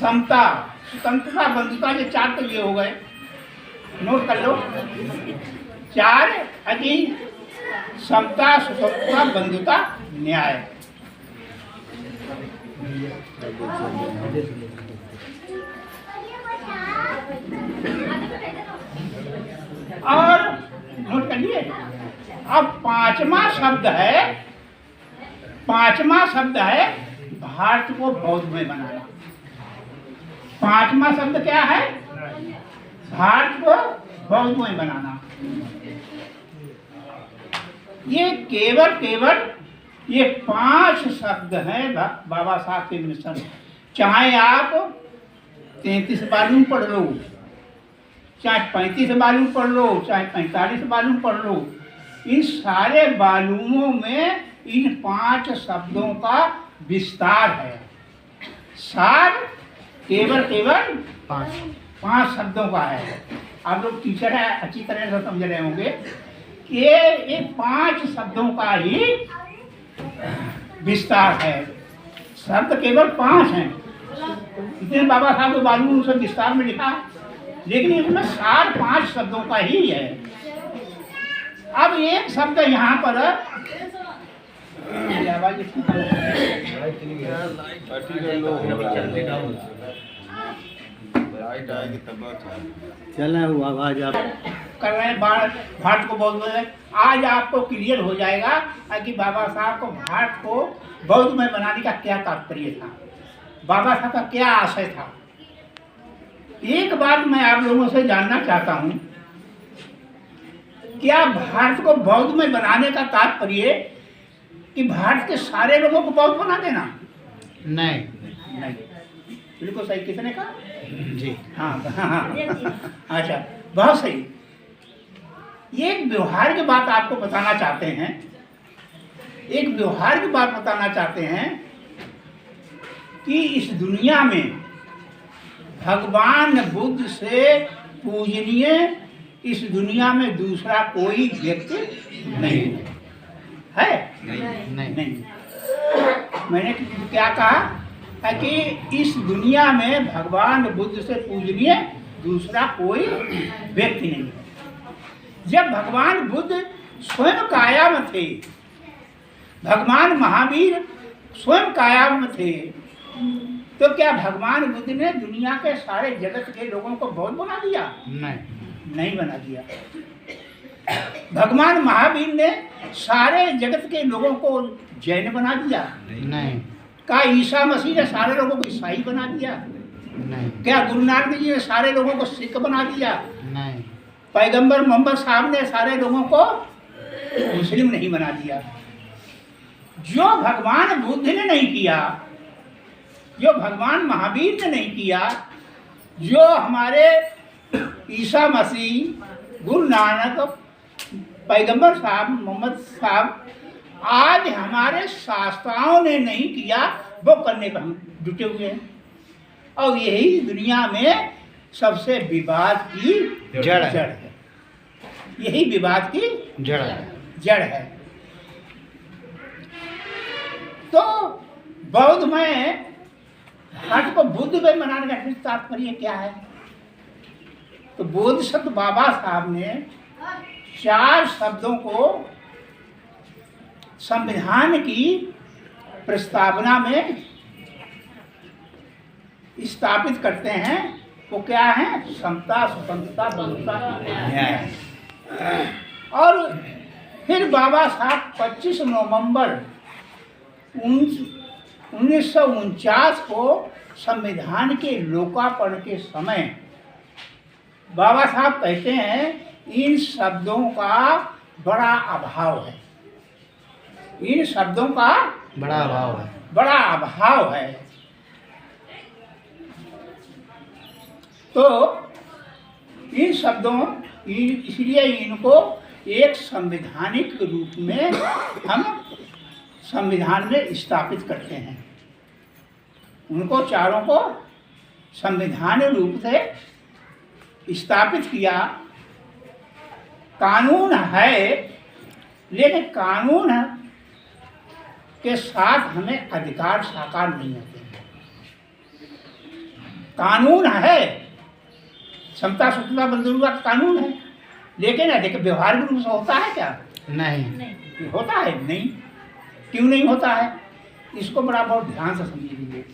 समता, स्वतंत्रता, बंधुता, ये चार तो ये हो गए, नोट कर लो। चार है कि समता, स्वतंत्रता, बंधुता, न्याय। और नोट कर लिए। अब पांचवा शब्द है भारत को बौद्धमय बनाना। पांचवा शब्द क्या है? भारत को बौद्धमय बनाना। ये केवल ये 5 शब्द हैं बाबा साहब के मिशन। चाहे आप 33 वॉल्यूम पढ़ लो, चाहे 35 वॉल्यूम पढ़ लो, चाहे 45 वॉल्यूम पढ़ लो, इन सारे वॉल्यूमों में इन 5 शब्दों का विस्तार है। सार केवल 5 शब्दों का है। आप लोग टीचर है, अच्छी तरह से समझ रहे होंगे कि ये 5 शब्दों का ही विस्तार है। शब्द केवल 5 हैं, इतने बाबा साहब के वॉल्यूम से विस्तार में लिखा, लेकिन इसमें सार 5 शब्दों का ही है। अब एक शब्द यहाँ पर चल रहा हूँ आवाज आप कर रहे हैं। भारत को बौद्ध में आज आपको क्लियर हो जाएगा कि बाबा साहब को भारत को बौद्ध में बनाने का क्या तात्पर्य था, बाबा साहब का क्या आशय था। एक बात मैं आप लोगों से जानना चाहता हूँ, क्या भारत को बौद्ध में बनाने का तात्पर्य कि भारत के सारे लोगों को बौद्ध बना देना? नहीं। बिल्कुल सही। किसने कहा? जी हाँ। अच्छा, बहुत सही। ये एक व्यवहार की बात आपको बताना चाहते हैं, एक व्यवहार की बात बताना चाहते हैं कि इस दुनिया में भगवान बुद्ध से पूजनीय इस दुनिया में दूसरा कोई व्यक्ति नहीं है। नहीं। मैंने क्या कहा है कि इस दुनिया में भगवान बुद्ध से पूजनीय दूसरा कोई व्यक्ति नहीं है। जब भगवान बुद्ध स्वयं काया में थे, भगवान महावीर स्वयं काया में थे, तो क्या भगवान बुद्ध ने दुनिया के सारे जगत के लोगों को बौद्ध बना दिया? नहीं बना दिया। भगवान महावीर ने सारे जगत के लोगों को जैन बना दिया? नहीं। क्या ईसा मसीह ने सारे लोगों को ईसाई बना दिया? नहीं। क्या गुरु नानक जी ने सारे लोगों को सिख बना दिया? नहीं। पैगंबर मोहम्मद साहब ने सारे लोगों को मुस्लिम नहीं बना दिया। जो भगवान बुद्ध ने नहीं किया, जो भगवान महावीर ने नहीं किया, जो हमारे ईसा मसीह, गुरु नानक, पैगंबर साहब, मोहम्मद साहब, आज हमारे शास्त्राओं ने नहीं किया, वो करने पर हम जुटे हुए हैं। और यही दुनिया में सबसे विवाद की जड़ है। यही विवाद की जड़ है। तो बौद्ध में भारत को बुद्ध में मनाने का तात्पर्य क्या है? तो बोध शब्द बाबा साहब ने 4 शब्दों को संविधान की प्रस्तावना में स्थापित करते हैं। वो क्या है? समता, स्वतंत्रता, बंधुता, न्याय। और फिर बाबा साहब 25 नवंबर 1949 को संविधान के लोकार्पण के समय बाबा साहब कहते हैं इन शब्दों का बड़ा अभाव है। इन शब्दों का बड़ा अभाव है। तो इन शब्दों इसलिए इनको एक संवैधानिक रूप में हम संविधान में स्थापित करते हैं। उनको चारों को संवैधान रूप से स्थापित किया। कानून है, लेकिन कानून के साथ हमें अधिकार साकार नहीं होते हैं। कानून है, समता सूत्रता बंधुता का कानून है, लेकिन अधिक व्यवहार रूप से होता है क्या? नहीं। होता है नहीं। क्यों नहीं होता है? इसको बड़ा बहुत ध्यान से समझिए।